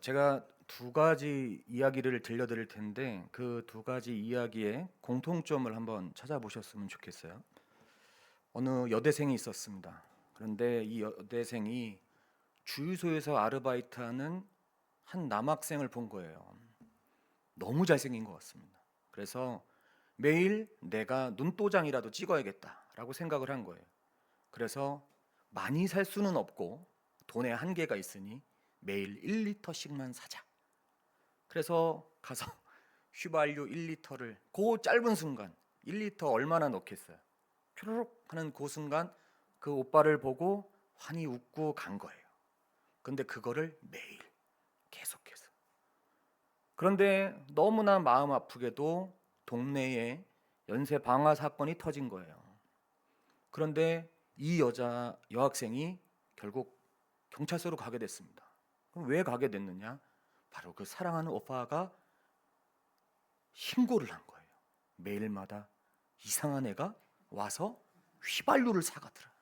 제가 두 가지 이야기를 들려드릴 텐데 그 두 가지 이야기의 공통점을 한번 찾아보셨으면 좋겠어요. 어느 여대생이 있었습니다. 그런데 이 여대생이 주유소에서 아르바이트하는 한 남학생을 본 거예요. 너무 잘생긴 것 같습니다. 그래서 매일 내가 눈도장이라도 찍어야겠다라고 생각을 한 거예요. 그래서 많이 살 수는 없고 돈에 한계가 있으니 매일 1리터씩만 사자. 그래서 가서 휘발유 1리터를 그 짧은 순간 1리터 얼마나 넣겠어요? 뾰로록 하는 그 순간 그 오빠를 보고 환히 웃고 간 거예요. 근데 그거를 매일 계속해서. 그런데 너무나 마음 아프게도 동네에 연쇄 방화 사건이 터진 거예요. 그런데 이 여학생이 결국 경찰서로 가게 됐습니다. 그럼 왜 가게 됐느냐? 바로 그 사랑하는 오빠가 신고를 한 거예요. 매일마다 이상한 애가 와서 휘발유를 사가더라.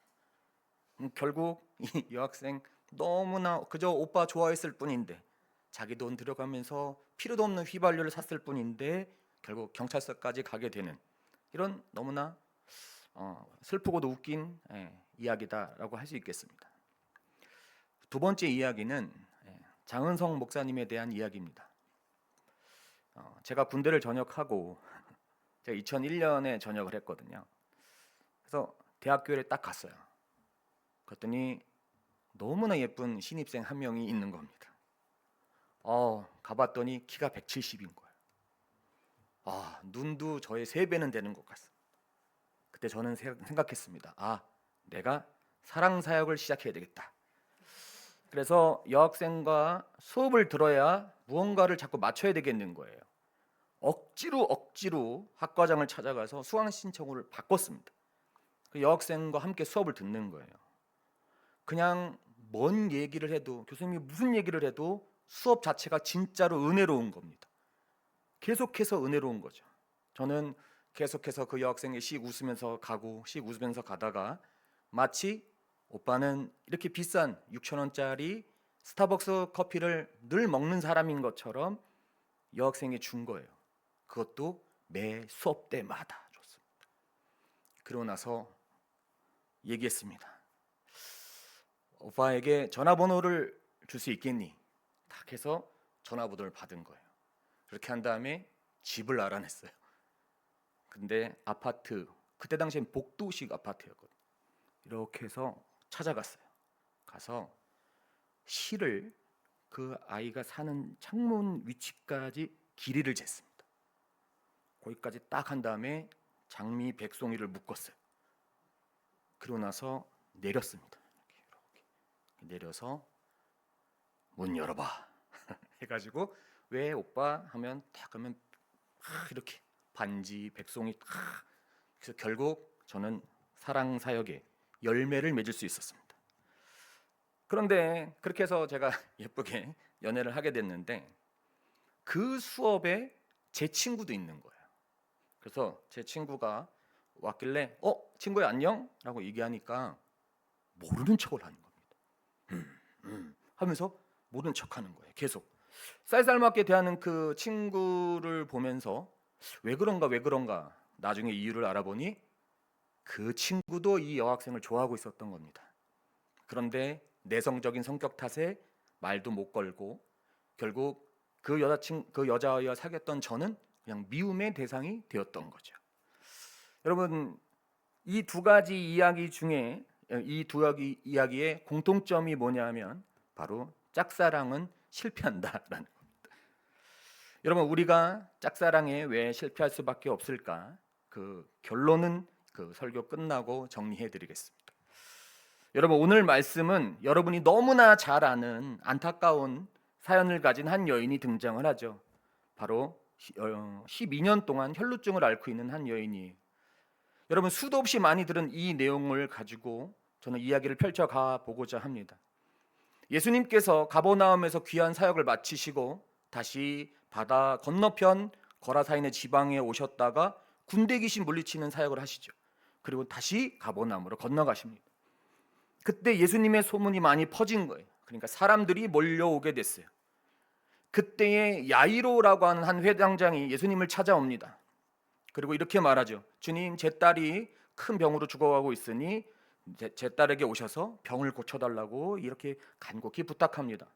결국 이 여학생 너무나 그저 오빠 좋아했을 뿐인데 자기 돈 들여가면서 필요도 없는 휘발유를 샀을 뿐인데 결국 경찰서까지 가게 되는 이런 너무나 슬프고도 웃긴 이야기다라고 할 수 있겠습니다. 두 번째 이야기는 장은성 목사님에 대한 이야기입니다. 제가 군대를 전역하고 제가 2001년에 전역을 했거든요. 그래서 대학교를 딱 갔어요. 그랬더니 너무나 예쁜 신입생 한 명이 있는 겁니다. 가봤더니 키가 170인 거예요. 눈도 저의 3배는 되는 것 같습니다. 그때 저는 생각했습니다. 내가 사랑 사역을 시작해야 되겠다. 그래서 여학생과 수업을 들어야 무언가를 자꾸 맞춰야 되겠는 거예요. 억지로 학과장을 찾아가서 수강 신청을 바꿨습니다. 그 여학생과 함께 수업을 듣는 거예요. 그냥 뭔 얘기를 해도 교수님이 무슨 얘기를 해도 수업 자체가 진짜로 은혜로운 겁니다. 계속해서 은혜로운 거죠. 저는 계속해서 그 여학생이 씩 웃으면서 가다가 마치 오빠는 이렇게 비싼 6,000원짜리 스타벅스 커피를 늘 먹는 사람인 것처럼 여학생이 준 거예요. 그것도 매 수업 때마다 줬습니다. 그러고 나서 얘기했습니다. 오빠에게 전화번호를 줄 수 있겠니? 딱 해서 전화번호를 받은 거예요. 그렇게 한 다음에 집을 알아냈어요. 근데 아파트, 그때 당시엔 복도식 아파트였거든요. 이렇게 해서 찾아갔어요. 가서 실을 그 아이가 사는 창문 위치까지 길이를 쟀습니다. 거기까지 딱 한 다음에 장미 백송이를 묶었어요. 그러고 나서 내렸습니다. 이렇게 내려서 문 열어봐 해가지고 왜 오빠 하면 딱 하면 이렇게 반지 백송이 그래서 결국 저는 사랑 사역에 열매를 맺을 수 있었습니다. 그런데 그렇게 해서 제가 예쁘게 연애를 하게 됐는데 그 수업에 제 친구도 있는 거예요. 그래서 제 친구가 왔길래 친구야 안녕? 라고 얘기하니까 모르는 척을 하는 겁니다. 하면서 모르는 척하는 거예요. 계속 쌀쌀맞게 대하는 그 친구를 보면서 왜 그런가 나중에 이유를 알아보니 그 친구도 이 여학생을 좋아하고 있었던 겁니다. 그런데 내성적인 성격 탓에 말도 못 걸고 결국 그 여자와 사귀었던 저는 그냥 미움의 대상이 되었던 거죠. 여러분 이 두 가지 이야기 중에 이 두 가지 이야기의 공통점이 뭐냐면 바로 짝사랑은 실패한다라는 겁니다. 여러분 우리가 짝사랑에 왜 실패할 수밖에 없을까? 그 결론은 그 설교 끝나고 정리해 드리겠습니다. 여러분 오늘 말씀은 여러분이 너무나 잘 아는 안타까운 사연을 가진 한 여인이 등장을 하죠. 바로 12년 동안 혈루증을 앓고 있는 한 여인이에요. 여러분 수도 없이 많이 들은 이 내용을 가지고 저는 이야기를 펼쳐가 보고자 합니다. 예수님께서 가버나움에서 귀한 사역을 마치시고 다시 바다 건너편 거라사인의 지방에 오셨다가 군대 귀신 물리치는 사역을 하시죠. 그리고 다시 가버나움으로 건너가십니다. 그때 예수님의 소문이 많이 퍼진 거예요. 그러니까 사람들이 몰려오게 됐어요. 그때에 야이로라고 하는 한 회당장이 예수님을 찾아옵니다. 그리고 이렇게 말하죠. 주님, 제 딸이 큰 병으로 죽어가고 있으니 제 딸에게 오셔서 병을 고쳐달라고 이렇게 간곡히 부탁합니다.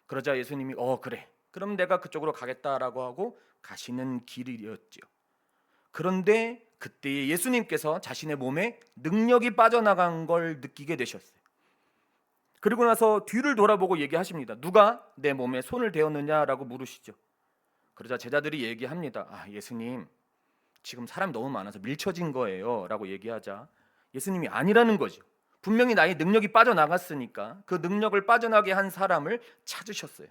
그러자 예수님이 그래, 그럼 내가 그쪽으로 가겠다라고 하고 가시는 길이었죠. 그런데 그때 예수님께서 자신의 몸에 능력이 빠져나간 걸 느끼게 되셨어요. 그리고 나서 뒤를 돌아보고 얘기하십니다. 누가 내 몸에 손을 대었느냐라고 물으시죠. 그러자 제자들이 얘기합니다. 예수님, 지금 사람이 너무 많아서 밀쳐진 거예요 라고 얘기하자 예수님이 아니라는 거죠. 분명히 나의 능력이 빠져나갔으니까 그 능력을 빠져나게 한 사람을 찾으셨어요.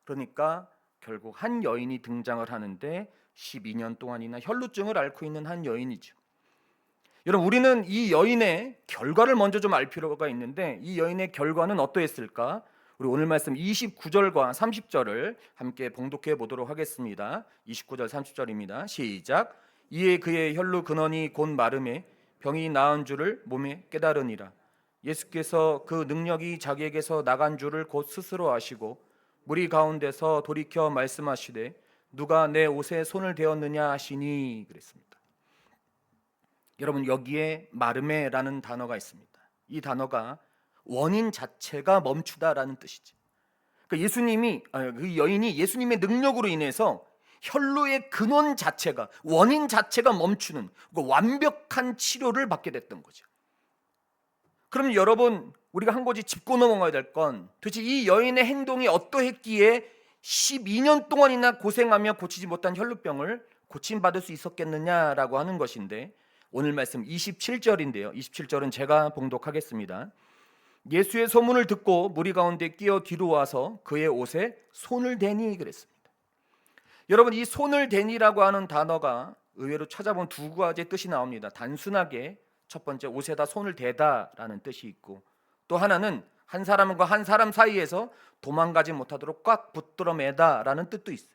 그러니까 결국 한 여인이 등장을 하는데 12년 동안이나 혈루증을 앓고 있는 한 여인이죠. 여러분, 우리는 이 여인의 결과를 먼저 좀 알 필요가 있는데 이 여인의 결과는 어떠했을까? 우리 오늘 말씀 29절과 30절을 함께 봉독해 보도록 하겠습니다. 29절 30절입니다. 시작. 이에 그의 혈루 근원이 곧 마름에 병이 나은 줄을 몸에 깨달으니라. 예수께서 그 능력이 자기에게서 나간 줄을 곧 스스로 아시고 무리 가운데서 돌이켜 말씀하시되 누가 내 옷에 손을 대었느냐 하시니 그랬습니다. 여러분, 여기에 마르메라는 단어가 있습니다. 이 단어가 원인 자체가 멈추다라는 뜻이지. 그러니까 예수님이 그 여인이 예수님의 능력으로 인해서 혈루의 근원 자체가 원인 자체가 멈추는 완벽한 치료를 받게 됐던 거죠. 그럼 여러분, 우리가 한 가지 짚고 넘어가야 될 건 도대체 이 여인의 행동이 어떠했기에 12년 동안이나 고생하며 고치지 못한 혈루병을 고침받을 수 있었겠느냐라고 하는 것인데 오늘 말씀 27절인데요. 27절은 제가 봉독하겠습니다. 예수의 소문을 듣고 무리 가운데 끼어 뒤로 와서 그의 옷에 손을 대니 그랬습니다. 여러분, 이 손을 대니라고 하는 단어가 의외로 찾아본 두 가지 뜻이 나옵니다. 단순하게 첫 번째 옷에다 손을 대다라는 뜻이 있고 또 하나는 한 사람과 한 사람 사이에서 도망가지 못하도록 꽉 붙들어 매다라는 뜻도 있어요.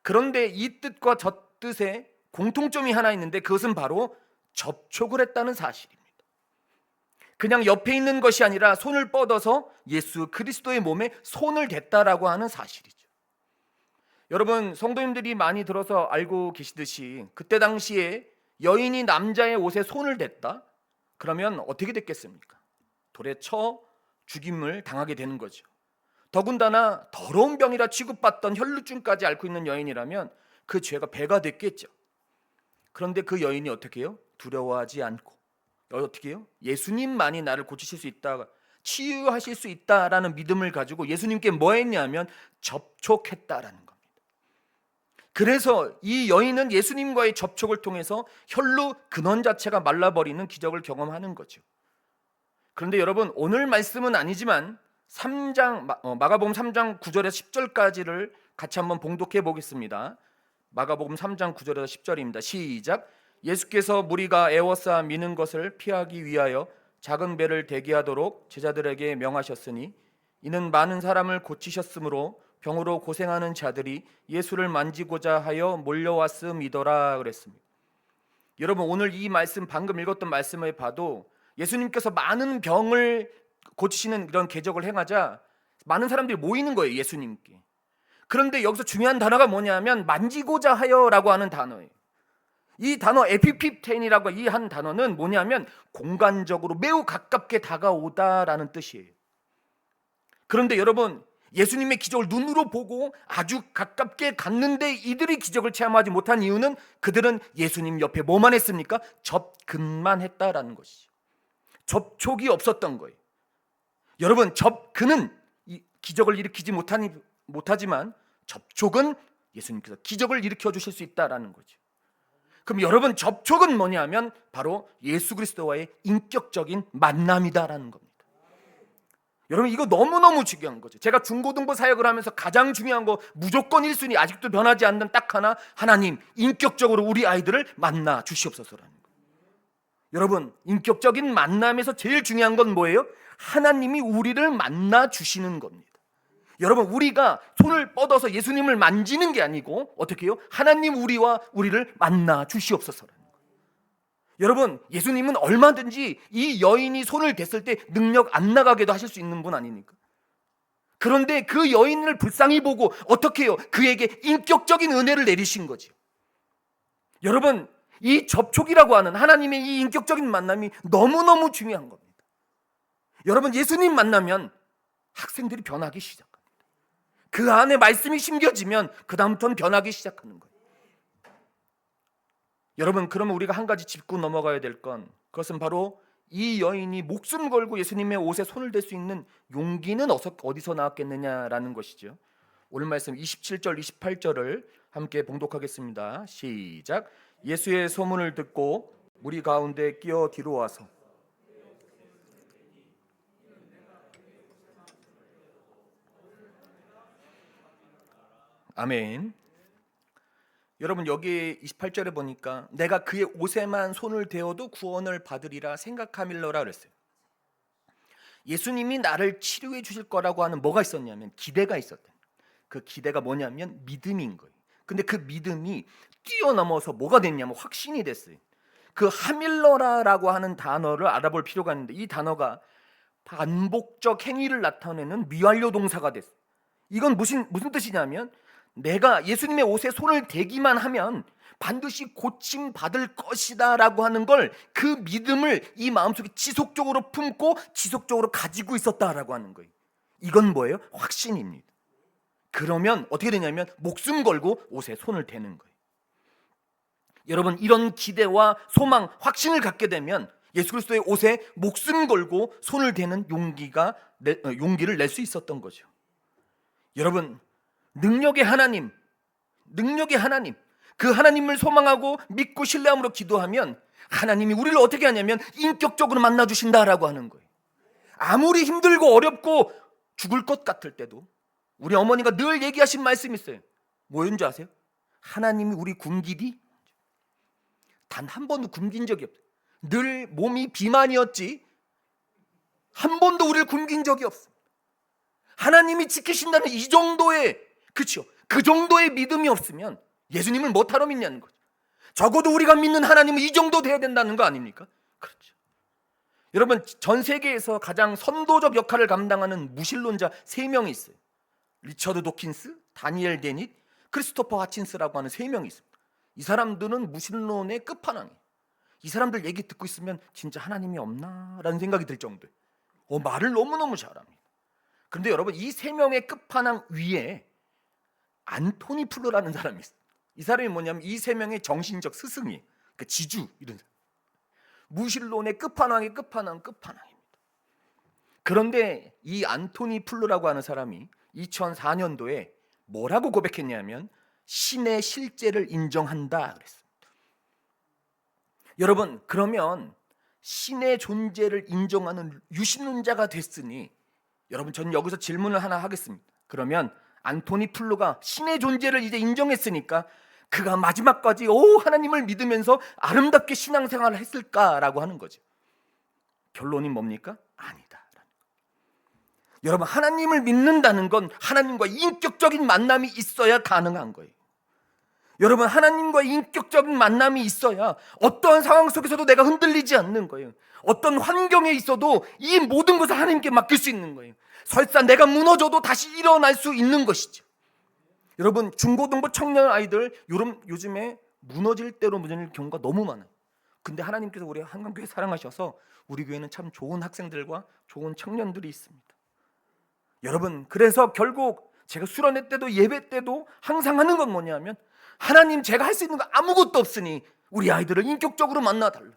그런데 이 뜻과 저 뜻에 공통점이 하나 있는데 그것은 바로 접촉을 했다는 사실입니다. 그냥 옆에 있는 것이 아니라 손을 뻗어서 예수 그리스도의 몸에 손을 댔다라고 하는 사실이죠. 여러분, 성도님들이 많이 들어서 알고 계시듯이 그때 당시에 여인이 남자의 옷에 손을 댔다? 그러면 어떻게 됐겠습니까? 돌에 쳐 죽임을 당하게 되는 거죠. 더군다나 더러운 병이라 취급받던 혈루증까지 앓고 있는 여인이라면 그 죄가 배가 됐겠죠. 그런데 그 여인이 어떻게 해요? 두려워하지 않고 어떻게 해요? 예수님만이 나를 고치실 수 있다, 치유하실 수 있다라는 믿음을 가지고 예수님께 뭐 했냐면 접촉했다라는 겁니다. 그래서 이 여인은 예수님과의 접촉을 통해서 혈루 근원 자체가 말라버리는 기적을 경험하는 거죠. 그런데 여러분, 오늘 말씀은 아니지만 마가복음 3장 9절에서 10절까지를 같이 한번 봉독해 보겠습니다. 마가복음 3장 9절에서 10절입니다. 시작. 예수께서 무리가 애워싸 미는 것을 피하기 위하여 작은 배를 대기하도록 제자들에게 명하셨으니 이는 많은 사람을 고치셨으므로 병으로 고생하는 자들이 예수를 만지고자 하여 몰려왔음이더라 그랬습니다. 여러분, 오늘 이 말씀, 방금 읽었던 말씀을 봐도 예수님께서 많은 병을 고치시는 그런 궤적을 행하자 많은 사람들이 모이는 거예요, 예수님께. 그런데 여기서 중요한 단어가 뭐냐면 만지고자 하여라고 하는 단어예요. 이 단어 에피핍텐이라고 이 한 단어는 뭐냐면 공간적으로 매우 가깝게 다가오다라는 뜻이에요. 그런데 여러분, 예수님의 기적을 눈으로 보고 아주 가깝게 갔는데 이들이 기적을 체험하지 못한 이유는 그들은 예수님 옆에 뭐만 했습니까? 접근만 했다라는 것이죠. 접촉이 없었던 거예요. 여러분, 접근은 이 기적을 일으키지 못하지만 접촉은 예수님께서 기적을 일으켜 주실 수 있다라는 거죠. 그럼 여러분, 접촉은 뭐냐면 바로 예수 그리스도와의 인격적인 만남이다라는 겁니다. 여러분, 이거 너무너무 중요한 거죠. 제가 중고등부 사역을 하면서 가장 중요한 거 무조건 1순위 아직도 변하지 않는 딱 하나, 하나님 인격적으로 우리 아이들을 만나 주시옵소서라는 거예요. 여러분, 인격적인 만남에서 제일 중요한 건 뭐예요? 하나님이 우리를 만나 주시는 겁니다. 여러분, 우리가 손을 뻗어서 예수님을 만지는 게 아니고 어떻게 해요? 하나님 우리를 만나 주시옵소서라는 거예요. 여러분, 예수님은 얼마든지 이 여인이 손을 댔을 때 능력 안 나가게도 하실 수 있는 분 아닙니까? 그런데 그 여인을 불쌍히 보고 어떻게 해요? 그에게 인격적인 은혜를 내리신 거죠. 여러분, 이 접촉이라고 하는 하나님의 이 인격적인 만남이 너무너무 중요한 겁니다. 여러분, 예수님 만나면 학생들이 변하기 시작합니다. 그 안에 말씀이 심겨지면 그 다음부터는 변하기 시작하는 거예요. 여러분, 그러면 우리가 한 가지 짚고 넘어가야 될 건, 그것은 바로 이 여인이 목숨 걸고 예수님의 옷에 손을 댈 수 있는 용기는 어디서 나왔겠느냐라는 것이죠. 오늘 말씀 27절 28절을 함께 봉독하겠습니다. 시작. 예수의 소문을 듣고 무리 가운데 끼어 뒤로 와서 아멘. 여러분, 여기 28절에 보니까 내가 그의 옷에만 손을 대어도 구원을 받으리라 생각하밀러라 그랬어요. 예수님이 나를 치료해 주실 거라고 하는 뭐가 있었냐면 기대가 있었대. 그 기대가 뭐냐면 믿음인 거예요. 근데 그 믿음이 뛰어넘어서 뭐가 됐냐면 확신이 됐어요. 그 하밀러라라고 하는 단어를 알아볼 필요가 있는데, 이 단어가 반복적 행위를 나타내는 미완료 동사가 됐어요. 이건 무슨 뜻이냐면 내가 예수님의 옷에 손을 대기만 하면 반드시 고침 받을 것이다 라고 하는 걸, 그 믿음을 이 마음속에 지속적으로 품고 지속적으로 가지고 있었다라고 하는 거예요. 이건 뭐예요? 확신입니다. 그러면 어떻게 되냐면 목숨 걸고 옷에 손을 대는 거예요. 여러분, 이런 기대와 소망, 확신을 갖게 되면 예수 그리스도의 옷에 목숨 걸고 손을 대는 용기를 낼 수 있었던 거죠. 여러분, 능력의 하나님, 그 하나님을 소망하고 믿고 신뢰함으로 기도하면 하나님이 우리를 어떻게 하냐면 인격적으로 만나주신다라고 하는 거예요. 아무리 힘들고 어렵고 죽을 것 같을 때도 우리 어머니가 늘 얘기하신 말씀이 있어요. 뭐였는지 아세요? 하나님이 우리 굶기디? 단 한 번도 굶긴 적이 없어요. 늘 몸이 비만이었지 한 번도 우리를 굶긴 적이 없어요. 하나님이 지키신다는 이 정도의, 그렇죠? 그 정도의 믿음이 없으면 예수님을 못하러 믿냐는 거죠. 적어도 우리가 믿는 하나님은 이 정도 돼야 된다는 거 아닙니까? 그렇죠. 여러분, 전 세계에서 가장 선도적 역할을 감당하는 무신론자 3명이 있어요. 리처드 도킨스, 다니엘 데닛, 크리스토퍼 하친스라고 하는 3명이 있습니다. 이 사람들은 무신론의 끝판왕이에요. 이 사람들 얘기 듣고 있으면 진짜 하나님이 없나라는 생각이 들 정도예요. 말을 너무너무 잘합니다. 그런데 여러분, 이 3명의 끝판왕 위에 안토니 플루라는 사람이 있어요. 이 사람이 뭐냐면 이 3명의 정신적 스승이에요. 그러니까 지주, 이런 사람. 무신론의 끝판왕의 끝판왕입니다. 그런데 이 안토니 플루라고 하는 사람이 2004년도에 뭐라고 고백했냐면 신의 실제를 인정한다 그랬습니다. 여러분, 그러면 신의 존재를 인정하는 유신론자가 됐으니, 여러분, 저는 여기서 질문을 하나 하겠습니다. 그러면 안토니 플루가 신의 존재를 이제 인정했으니까 그가 마지막까지 하나님을 믿으면서 아름답게 신앙생활을 했을까라고 하는 거죠. 결론이 뭡니까? 아니다. 여러분, 하나님을 믿는다는 건 하나님과 인격적인 만남이 있어야 가능한 거예요. 여러분, 하나님과 인격적인 만남이 있어야 어떠한 상황 속에서도 내가 흔들리지 않는 거예요. 어떤 환경에 있어도 이 모든 것을 하나님께 맡길 수 있는 거예요. 설사 내가 무너져도 다시 일어날 수 있는 것이죠. 여러분, 중고등부 청년 아이들 요즘에 무너질 대로 무너질 경우가 너무 많아요. 근데 하나님께서 우리 한강교회 사랑하셔서 우리 교회는 참 좋은 학생들과 좋은 청년들이 있습니다. 여러분, 그래서 결국 제가 수련회 때도 예배 때도 항상 하는 건 뭐냐면, 하나님, 제가 할 수 있는 거 아무것도 없으니 우리 아이들을 인격적으로 만나달라.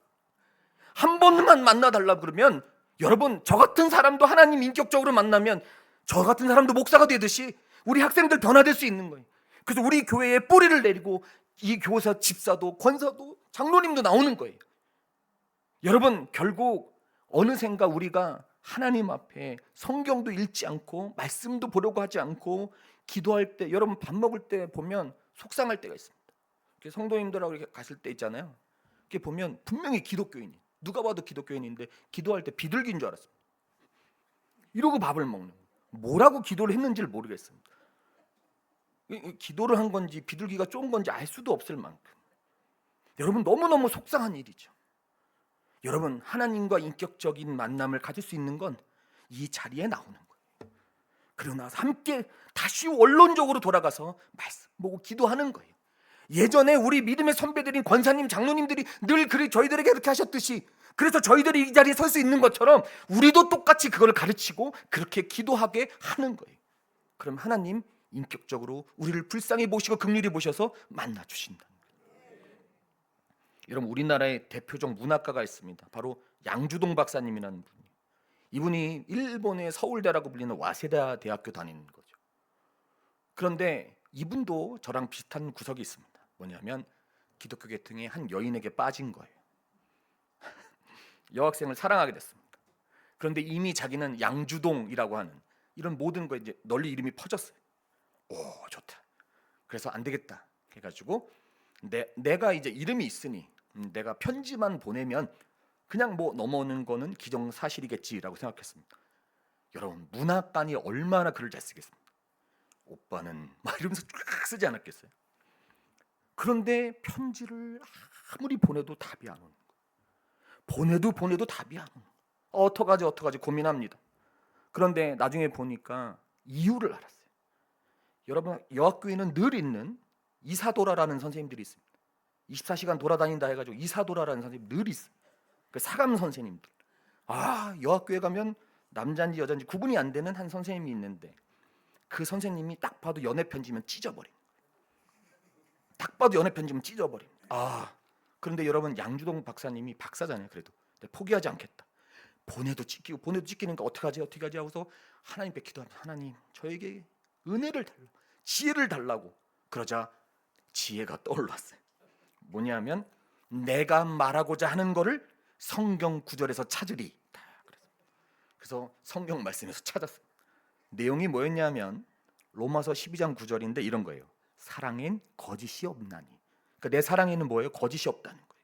한 번만 만나달라 그러면, 여러분, 저 같은 사람도 하나님 인격적으로 만나면 저 같은 사람도 목사가 되듯이 우리 학생들 변화될 수 있는 거예요. 그래서 우리 교회에 뿌리를 내리고 이 교사, 집사도, 권사도, 장로님도 나오는 거예요. 여러분, 결국 어느샌가 우리가 하나님 앞에 성경도 읽지 않고 말씀도 보려고 하지 않고 기도할 때, 여러분 밥 먹을 때 보면 속상할 때가 있습니다. 성도님들하고 이렇게 갔을 때 있잖아요. 이렇게 보면 분명히 기독교인이, 누가 봐도 기독교인인데 기도할 때 비둘기인 줄 알았습니다. 이러고 밥을 먹는 거예요. 뭐라고 기도를 했는지를 모르겠습니다. 기도를 한 건지 비둘기가 쫀 건지 알 수도 없을 만큼, 여러분, 너무너무 속상한 일이죠. 여러분, 하나님과 인격적인 만남을 가질 수 있는 건 이 자리에 나오는 거예요. 그러고 나서 함께 다시 원론적으로 돌아가서 말씀 보고 기도하는 거예요. 예전에 우리 믿음의 선배들인 권사님, 장로님들이 늘 저희들에게 그렇게 하셨듯이, 그래서 저희들이 이 자리에 설 수 있는 것처럼 우리도 똑같이 그걸 가르치고 그렇게 기도하게 하는 거예요. 그럼 하나님 인격적으로 우리를 불쌍히 보시고 긍휼히 보셔서 만나 주신다. 여러분, 우리나라의 대표적 문학가가 있습니다. 바로 양주동 박사님이라는 분이에요. 이분이 일본의 서울대라고 불리는 와세다 대학교 다니는 거죠. 그런데 이분도 저랑 비슷한 구석이 있습니다. 뭐냐면 기독교 계통의 한 여인에게 빠진 거예요. 여학생을 사랑하게 됐습니다. 그런데 이미 자기는 양주동이라고 하는 이런 모든 거 이제 널리 이름이 퍼졌어요. 오, 좋다. 그래서 안 되겠다 해가지고 내가 이제 이름이 있으니 내가 편지만 보내면 그냥 뭐 넘어오는 거는 기정사실이겠지라고 생각했습니다. 여러분, 문학관이 얼마나 글을 잘 쓰겠습니까? 오빠는 막 이러면서 쫙 쓰지 않았겠어요? 그런데 편지를 아무리 보내도 답이 안 오는 거예요. 보내도 답이 안 오는 거예요. 어떡하지 고민합니다. 그런데 나중에 보니까 이유를 알았어요. 여러분, 여학교에는 늘 있는 이사도라라는 선생님들이 있습니다. 24시간 돌아다닌다 해가지고 이사도라라는 선생님 늘 있어요. 그 사감 선생님들. 여학교에 가면 남자인지 여자인지 구분이 안 되는 한 선생님이 있는데, 그 선생님이 딱 봐도 연애 편지면 찢어버린 거예요. 딱 봐도 연애 편지면 찢어버린 거예요. 그런데 여러분, 양주동 박사님이 박사잖아요. 그래도 포기하지 않겠다. 보내도 찢기니까 어떡하지 하고서 하나님께 기도합니다. 하나님, 저에게 은혜를 달라, 지혜를 달라고. 그러자 지혜가 떠올랐어요. 뭐냐면 내가 말하고자 하는 거를 성경 구절에서 찾으리. 그래서 성경 말씀에서 찾았어요. 내용이 뭐였냐면 로마서 12장 9절인데 이런 거예요. 사랑엔 거짓이 없나니. 그러니까 내 사랑에는 뭐예요? 거짓이 없다는 거예요.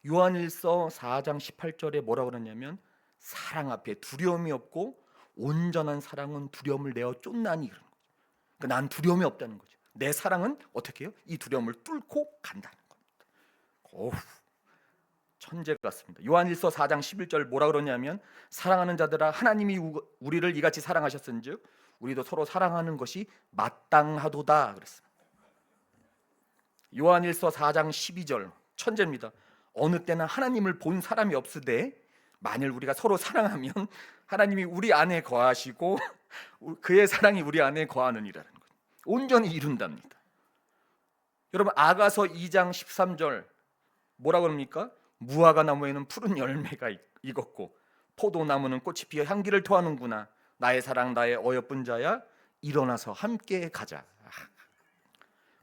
요한일서 4장 18절에 뭐라고 그러냐면 사랑 앞에 두려움이 없고 온전한 사랑은 두려움을 내어 쫓나니. 그러는 거죠. 그러니까 난 두려움이 없다는 거죠. 내 사랑은 어떻게 해요? 이 두려움을 뚫고 간다는 겁니다. 오우, 천재 같습니다. 요한일서 4장 11절 뭐라 그러냐면 사랑하는 자들아, 하나님이 우리를 이같이 사랑하셨은즉 우리도 서로 사랑하는 것이 마땅하도다 그랬습니다. 요한일서 4장 12절 천재입니다. 어느 때나 하나님을 본 사람이 없으되 만일 우리가 서로 사랑하면 하나님이 우리 안에 거하시고 그의 사랑이 우리 안에 거하느니라는 것, 온전히 이룬답니다. 여러분, 아가서 2장 13절 뭐라 그럽니까? 무화과 나무에는 푸른 열매가 익었고 포도나무는 꽃이 피어 향기를 토하는구나. 나의 사랑, 나의 어여쁜 자야, 일어나서 함께 가자.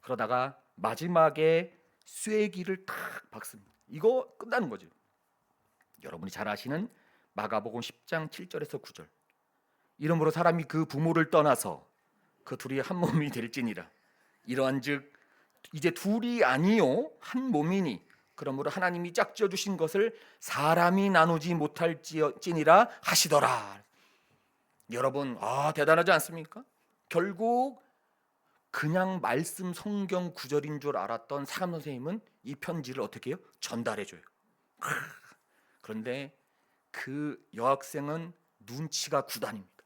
그러다가 마지막에 쐐기를 탁 박습니다. 이거 끝나는 거죠. 여러분이 잘 아시는 마가복음 10장 7절에서 9절. 이러므로 사람이 그 부모를 떠나서 그 둘이 한 몸이 될지니라. 이러한즉 이제 둘이 아니요 한 몸이니 그러므로 하나님이 짝지어 주신 것을 사람이 나누지 못할지니라 하시더라. 여러분, 대단하지 않습니까? 결국 그냥 말씀 성경 구절인 줄 알았던 사감 선생님은 이 편지를 어떻게 해요? 전달해줘요. 그런데 그 여학생은 눈치가 구단입니다.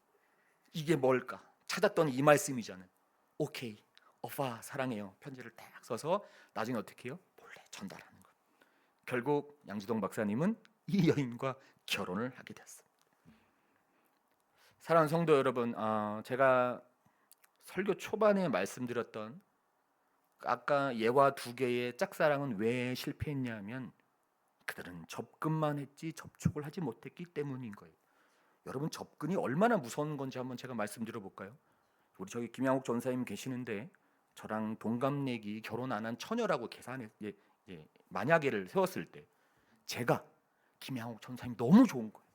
이게 뭘까? 찾았더니 이 말씀이잖아요. 오케이, 오빠 사랑해요. 편지를 딱 써서 나중에 어떻게 해요? 몰래 전달하는 것. 결국 양주동 박사님은 이 여인과 결혼을 하게 됐습니다. 사랑하는 성도 여러분, 제가 설교 초반에 말씀드렸던 아까 예와 두 개의 짝사랑은 왜 실패했냐면 그들은 접근만 했지 접촉을 하지 못했기 때문인 거예요. 여러분, 접근이 얼마나 무서운 건지 한번 제가 말씀드려 볼까요? 우리 저기 김양옥 전사님 계시는데 저랑 동갑내기 결혼 안 한 처녀라고 만약에를 세웠을 때 제가 김양옥 전사님 너무 좋은 거예요.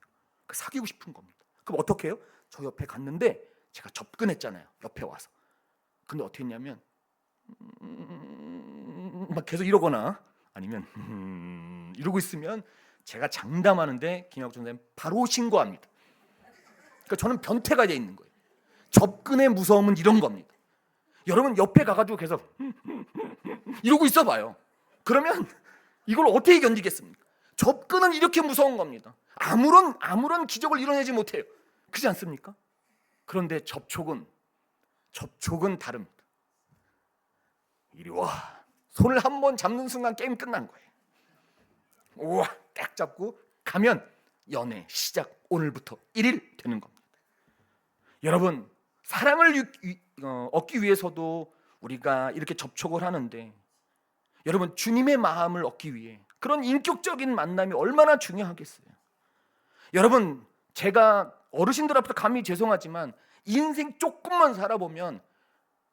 사귀고 싶은 겁니다. 그럼 어떻게 해요? 저 옆에 갔는데 제가 접근했잖아요. 옆에 와서. 근데 어떻게 했냐면 막 계속 이러거나 아니면 이러고 있으면 제가 장담하는데 김양옥 전사님 바로 신고합니다. 그러니까 저는 변태가 돼 있는 거예요. 접근의 무서움은 이런 겁니다. 여러분, 옆에 가가지고 계속 이러고 있어봐요. 그러면 이걸 어떻게 견디겠습니까? 접근은 이렇게 무서운 겁니다. 아무런 기적을 이뤄내지 못해요. 그렇지 않습니까? 그런데 접촉은 다릅니다. 이리 와. 손을 한 번 잡는 순간 게임 끝난 거예요. 우와, 딱 잡고 가면 연애 시작, 오늘부터 1일 되는 겁니다. 여러분, 사랑을 얻기 위해서도 우리가 이렇게 접촉을 하는데, 여러분, 주님의 마음을 얻기 위해 그런 인격적인 만남이 얼마나 중요하겠어요. 여러분, 제가 어르신들 앞에서 감히 죄송하지만 인생 조금만 살아보면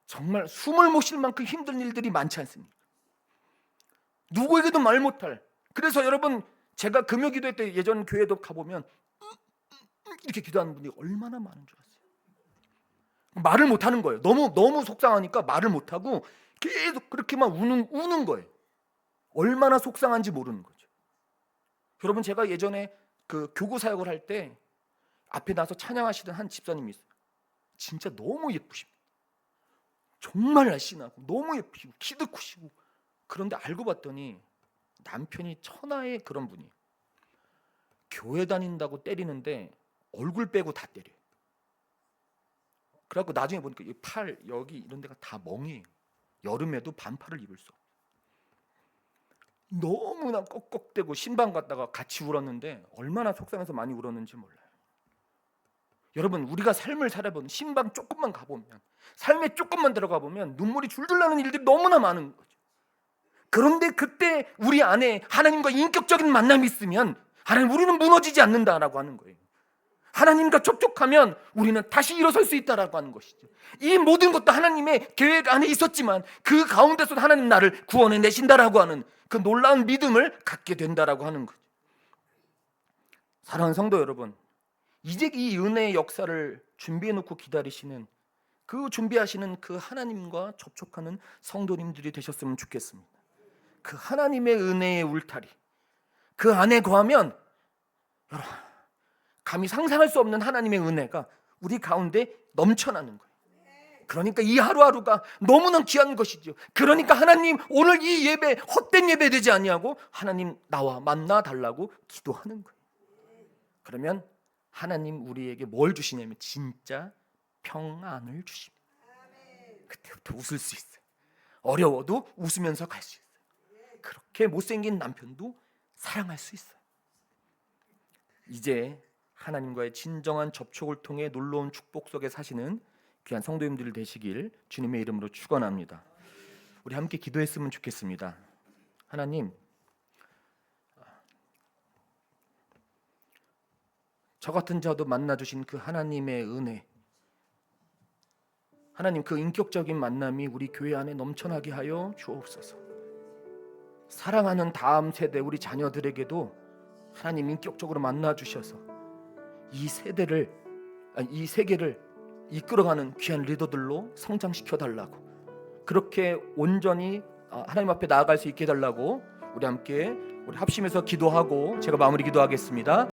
정말 숨을 못 쉴 만큼 힘든 일들이 많지 않습니까? 누구에게도 말 못할. 그래서 여러분, 제가 금요 기도회 때 예전 교회도 가보면 이렇게 기도하는 분이 얼마나 많은 줄 아세요? 말을 못하는 거예요. 너무 속상하니까 말을 못하고 계속 그렇게만 우는 거예요. 얼마나 속상한지 모르는 거죠. 여러분, 제가 예전에 그 교구 사역을 할 때 앞에 나서 찬양하시던 한 집사님이 있어요. 진짜 너무 예쁘십니다. 정말 날씬하고 너무 예쁘시고 키도 크시고. 그런데 알고 봤더니 남편이 천하의 그런 분이에요. 교회 다닌다고 때리는데 얼굴 빼고 다 때려요. 그래갖고 나중에 보니까 이 팔 여기 이런 데가 다 멍이에요. 여름에도 반팔을 입을 수 없어요. 너무나 꺽꺽대고 신방 갔다가 같이 울었는데 얼마나 속상해서 많이 울었는지 몰라요. 여러분, 우리가 삶을 살아보면 신방 조금만 가보면, 삶에 조금만 들어가 보면 눈물이 줄줄 나는 일들이 너무나 많은 거죠. 그런데 그때 우리 안에 하나님과 인격적인 만남이 있으면 하나님, 우리는 무너지지 않는다라고 하는 거예요. 하나님과 접촉하면 우리는 다시 일어설 수 있다라고 하는 것이죠. 이 모든 것도 하나님의 계획 안에 있었지만 그 가운데서 하나님 나를 구원해 내신다라고 하는 그 놀라운 믿음을 갖게 된다라고 하는 거죠. 사랑하는 성도 여러분, 이제 이 은혜의 역사를 준비해 놓고 기다리시는, 그 준비하시는 그 하나님과 접촉하는 성도님들이 되셨으면 좋겠습니다. 그 하나님의 은혜의 울타리, 그 안에 거하면 여러분, 감히 상상할 수 없는 하나님의 은혜가 우리 가운데 넘쳐나는 거예요. 그러니까 이 하루하루가 너무나 귀한 것이죠. 그러니까 하나님, 오늘 이 예배 헛된 예배 되지 아니하고 하나님 나와 만나 달라고 기도하는 거예요. 그러면 하나님 우리에게 뭘 주시냐면 진짜 평안을 주십니다. 그때부터 웃을 수 있어요. 어려워도 웃으면서 갈 수 있어요. 그렇게 못생긴 남편도 사랑할 수 있어요. 이제 하나님과의 진정한 접촉을 통해 놀라운 축복 속에 사시는 귀한 성도님들 되시길 주님의 이름으로 축원합니다. 우리 함께 기도했으면 좋겠습니다. 하나님, 저 같은 자도 만나주신 그 하나님의 은혜, 하나님, 그 인격적인 만남이 우리 교회 안에 넘쳐나게 하여 주옵소서. 사랑하는 다음 세대 우리 자녀들에게도 하나님 인격적으로 만나주셔서 이 세계를 이끌어가는 귀한 리더들로 성장시켜 달라고, 그렇게 온전히 하나님 앞에 나아갈 수 있게 해달라고 우리 함께 우리 합심해서 기도하고 제가 마무리 기도하겠습니다.